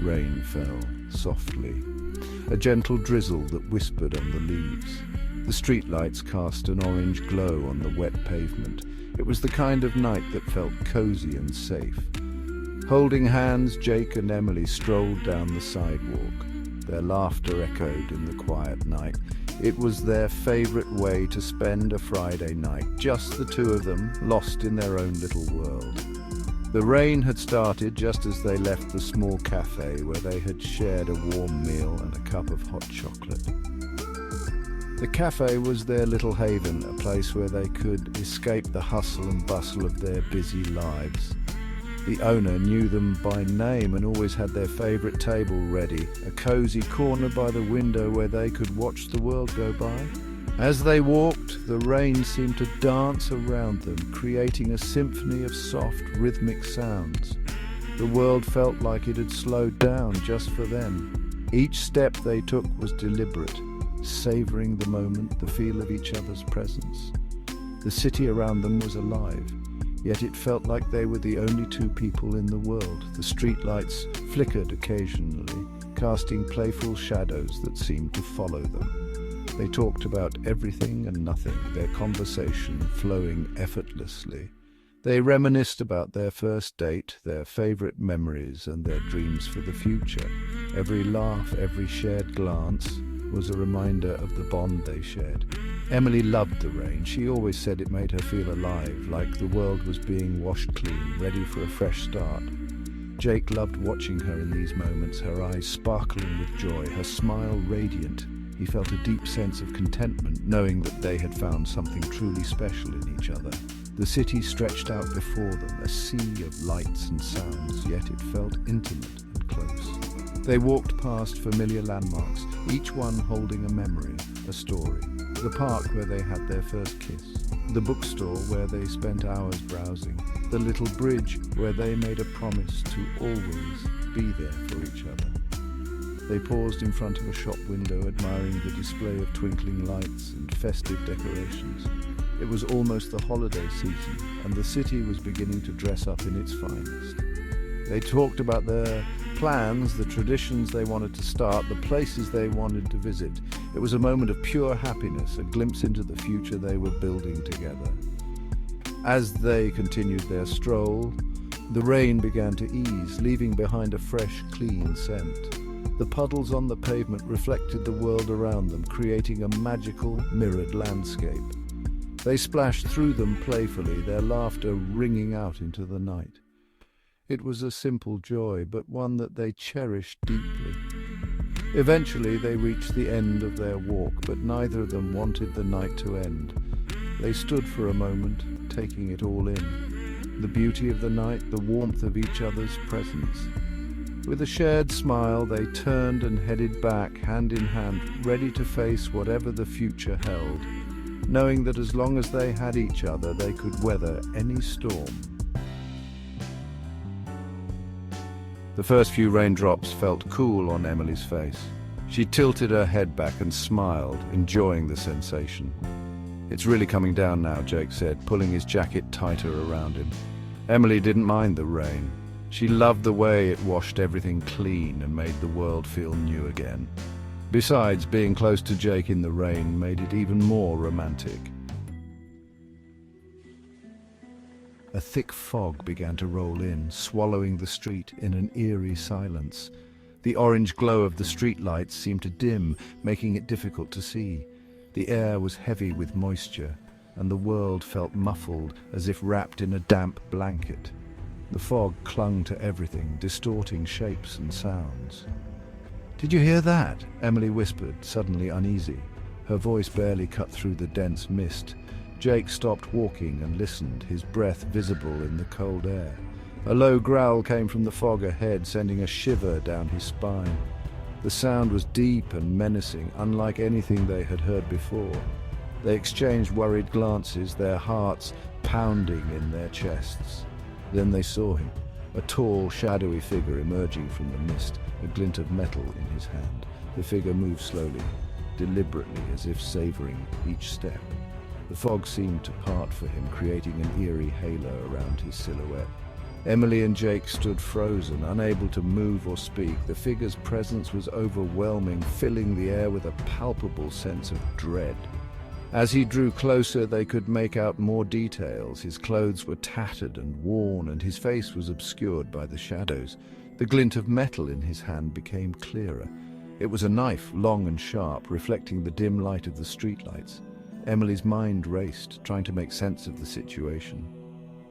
Rain fell softly, a gentle drizzle that whispered on the leaves. The streetlights cast an orange glow on the wet pavement. It was the kind of night that felt cozy and safe. Holding hands, Jake and Emily strolled down the sidewalk. Their laughter echoed in the quiet night. It was their favorite way to spend a Friday night, just the two of them, lost in their own little world. The rain had started just as they left the small cafe where they had shared a warm meal and a cup of hot chocolate. The cafe was their little haven, a place where they could escape the hustle and bustle of their busy lives. The owner knew them by name and always had their favorite table ready, a cozy corner by the window where they could watch the world go by. As they walked, the rain seemed to dance around them, creating a symphony of soft, rhythmic sounds. The world felt like it had slowed down just for them. Each step they took was deliberate, savoring the moment, the feel of each other's presence. The city around them was alive, yet it felt like they were the only two people in the world. The streetlights flickered occasionally, casting playful shadows that seemed to follow them. They talked about everything and nothing, their conversation flowing effortlessly. They reminisced about their first date, their favorite memories, and their dreams for the future. Every laugh, every shared glance was a reminder of the bond they shared. Emily loved the rain. She always said it made her feel alive, like the world was being washed clean, ready for a fresh start. Jake loved watching her in these moments, her eyes sparkling with joy, her smile radiant. He felt a deep sense of contentment, knowing that they had found something truly special in each other. The city stretched out before them, a sea of lights and sounds, yet it felt intimate and close. They walked past familiar landmarks, each one holding a memory, a story. The park where they had their first kiss, the bookstore where they spent hours browsing, the little bridge where they made a promise to always be there for each other. They paused in front of a shop window, admiring the display of twinkling lights and festive decorations. It was almost the holiday season, and the city was beginning to dress up in its finest. They talked about their plans, the traditions they wanted to start, the places they wanted to visit. It was a moment of pure happiness, a glimpse into the future they were building together. As they continued their stroll, the rain began to ease, leaving behind a fresh, clean scent. The puddles on the pavement reflected the world around them, creating a magical, mirrored landscape. They splashed through them playfully, their laughter ringing out into the night. It was a simple joy, but one that they cherished deeply. Eventually they reached the end of their walk, but neither of them wanted the night to end. They stood for a moment, taking it all in. The beauty of the night, the warmth of each other's presence. With a shared smile, they turned and headed back, hand in hand, ready to face whatever the future held, knowing that as long as they had each other, they could weather any storm. The first few raindrops felt cool on Emily's face. She tilted her head back and smiled, enjoying the sensation. "It's really coming down now," Jake said, pulling his jacket tighter around him. Emily didn't mind the rain. She loved the way it washed everything clean and made the world feel new again. Besides, being close to Jake in the rain made it even more romantic. A thick fog began to roll in, swallowing the street in an eerie silence. The orange glow of the streetlights seemed to dim, making it difficult to see. The air was heavy with moisture, and the world felt muffled, as if wrapped in a damp blanket. The fog clung to everything, distorting shapes and sounds. "Did you hear that?" Emily whispered, suddenly uneasy. Her voice barely cut through the dense mist. Jake stopped walking and listened, his breath visible in the cold air. A low growl came from the fog ahead, sending a shiver down his spine. The sound was deep and menacing, unlike anything they had heard before. They exchanged worried glances, their hearts pounding in their chests. Then they saw him, a tall, shadowy figure emerging from the mist, a glint of metal in his hand. The figure moved slowly, deliberately, as if savoring each step. The fog seemed to part for him, creating an eerie halo around his silhouette. Emily and Jake stood frozen, unable to move or speak. The figure's presence was overwhelming, filling the air with a palpable sense of dread. As he drew closer, they could make out more details. His clothes were tattered and worn, and his face was obscured by the shadows. The glint of metal in his hand became clearer. It was a knife, long and sharp, reflecting the dim light of the streetlights. Emily's mind raced, trying to make sense of the situation.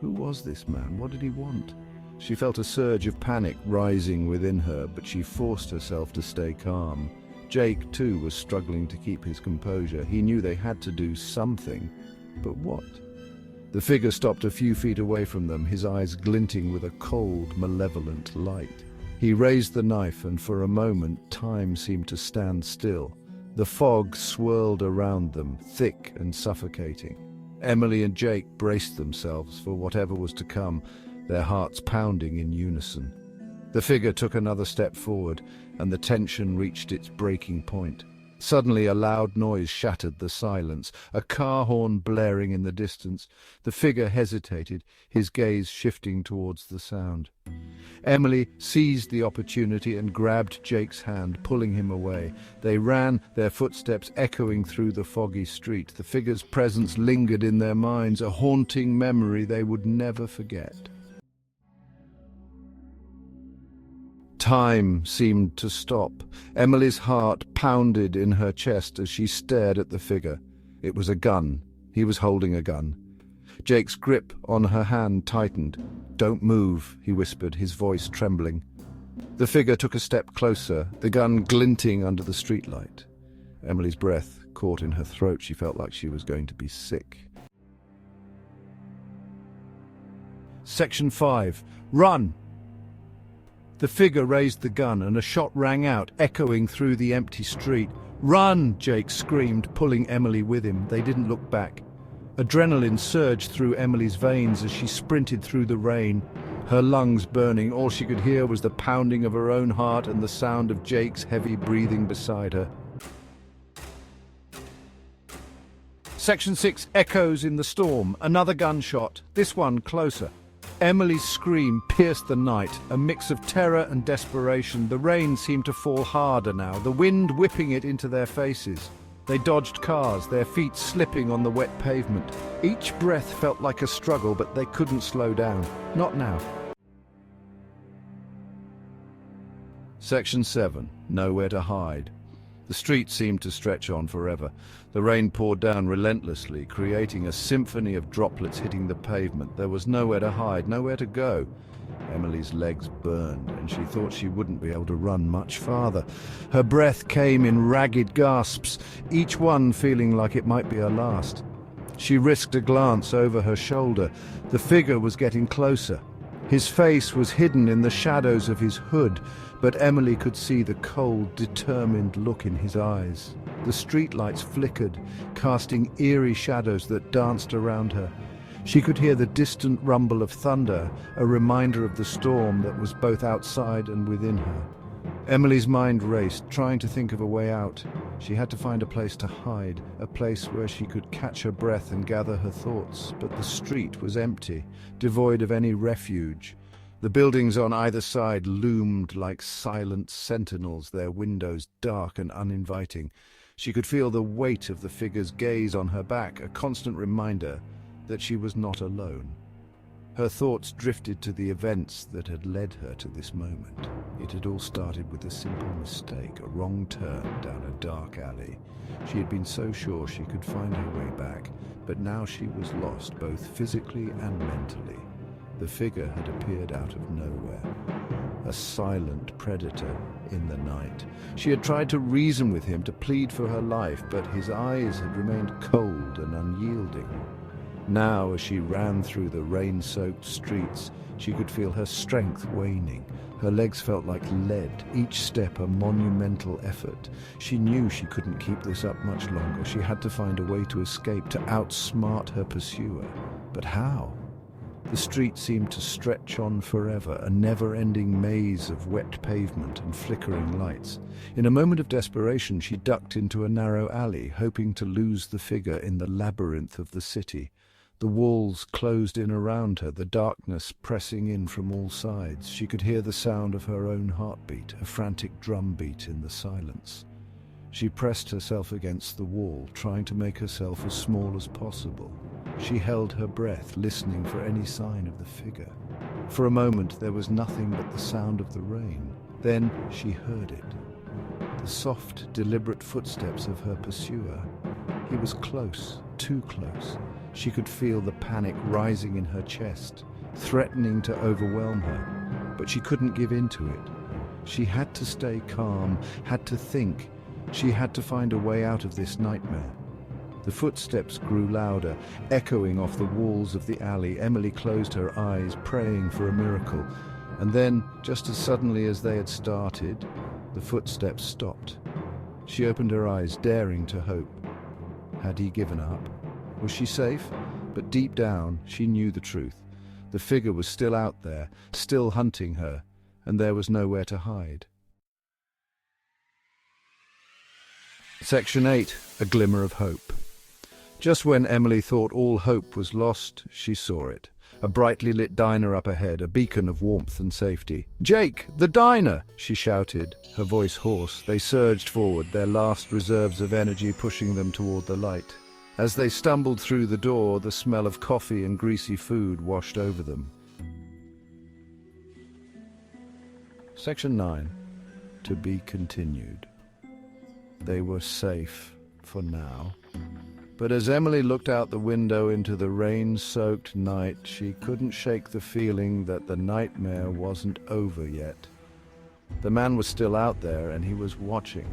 Who was this man? What did he want? She felt a surge of panic rising within her, but she forced herself to stay calm. Jake, too, was struggling to keep his composure. He knew they had to do something, but what? The figure stopped a few feet away from them, his eyes glinting with a cold, malevolent light. He raised the knife, and for a moment, time seemed to stand still. The fog swirled around them, thick and suffocating. Emily and Jake braced themselves for whatever was to come, their hearts pounding in unison. The figure took another step forward, and the tension reached its breaking point. Suddenly a loud noise shattered the silence, a car horn blaring in the distance. The figure hesitated, his gaze shifting towards the sound. Emily seized the opportunity and grabbed Jake's hand, pulling him away. They ran, their footsteps echoing through the foggy street. The figure's presence lingered in their minds, a haunting memory they would never forget. Time seemed to stop. Emily's heart pounded in her chest as she stared at the figure. It was a gun. He was holding a gun. Jake's grip on her hand tightened. "Don't move," he whispered, his voice trembling. The figure took a step closer, the gun glinting under the streetlight. Emily's breath caught in her throat. She felt like she was going to be sick. Section 5. Run! The figure raised the gun, and a shot rang out, echoing through the empty street. "Run!" Jake screamed, pulling Emily with him. They didn't look back. Adrenaline surged through Emily's veins as she sprinted through the rain, her lungs burning. All she could hear was the pounding of her own heart and the sound of Jake's heavy breathing beside her. Section 6. Echoes in the storm. Another gunshot, this one closer. Emily's scream pierced the night, a mix of terror and desperation. The rain seemed to fall harder now, the wind whipping it into their faces. They dodged cars, their feet slipping on the wet pavement. Each breath felt like a struggle, but they couldn't slow down. Not now. Section 7. Nowhere to hide. The street seemed to stretch on forever. The rain poured down relentlessly, creating a symphony of droplets hitting the pavement. There was nowhere to hide, nowhere to go. Emily's legs burned, and she thought she wouldn't be able to run much farther. Her breath came in ragged gasps, each one feeling like it might be her last. She risked a glance over her shoulder. The figure was getting closer. His face was hidden in the shadows of his hood, but Emily could see the cold, determined look in his eyes. The streetlights flickered, casting eerie shadows that danced around her. She could hear the distant rumble of thunder, a reminder of the storm that was both outside and within her. Emily's mind raced, trying to think of a way out. She had to find a place to hide, a place where she could catch her breath and gather her thoughts. But the street was empty, devoid of any refuge. The buildings on either side loomed like silent sentinels, their windows dark and uninviting. She could feel the weight of the figure's gaze on her back, a constant reminder that she was not alone. Her thoughts drifted to the events that had led her to this moment. It had all started with a simple mistake, a wrong turn down a dark alley. She had been so sure she could find her way back, but now she was lost, both physically and mentally. The figure had appeared out of nowhere, a silent predator in the night. She had tried to reason with him, to plead for her life, but his eyes had remained cold and unyielding. Now, as she ran through the rain-soaked streets, she could feel her strength waning. Her legs felt like lead, each step a monumental effort. She knew she couldn't keep this up much longer. She had to find a way to escape, to outsmart her pursuer. But how? The street seemed to stretch on forever, a never-ending maze of wet pavement and flickering lights. In a moment of desperation, she ducked into a narrow alley, hoping to lose the figure in the labyrinth of the city. The walls closed in around her, the darkness pressing in from all sides. She could hear the sound of her own heartbeat, a frantic drumbeat in the silence. She pressed herself against the wall, trying to make herself as small as possible. She held her breath, listening for any sign of the figure. For a moment there was nothing but the sound of the rain. Then she heard it. The soft, deliberate footsteps of her pursuer. He was close, too close. She could feel the panic rising in her chest, threatening to overwhelm her, but she couldn't give in to it. She had to stay calm, had to think. She had to find a way out of this nightmare. The footsteps grew louder, echoing off the walls of the alley. Emily closed her eyes, praying for a miracle. And then, just as suddenly as they had started, the footsteps stopped. She opened her eyes, daring to hope. Had he given up? Was she safe? But deep down, she knew the truth. The figure was still out there, still hunting her, and there was nowhere to hide. Section 8. A Glimmer of Hope. Just when Emily thought all hope was lost, she saw it. A brightly lit diner up ahead, a beacon of warmth and safety. "Jake, the diner!" she shouted, her voice hoarse. They surged forward, their last reserves of energy pushing them toward the light. As they stumbled through the door, the smell of coffee and greasy food washed over them. Section 9. To be continued. They were safe, for now. But as Emily looked out the window into the rain-soaked night, she couldn't shake the feeling that the nightmare wasn't over yet. The man was still out there, and he was watching.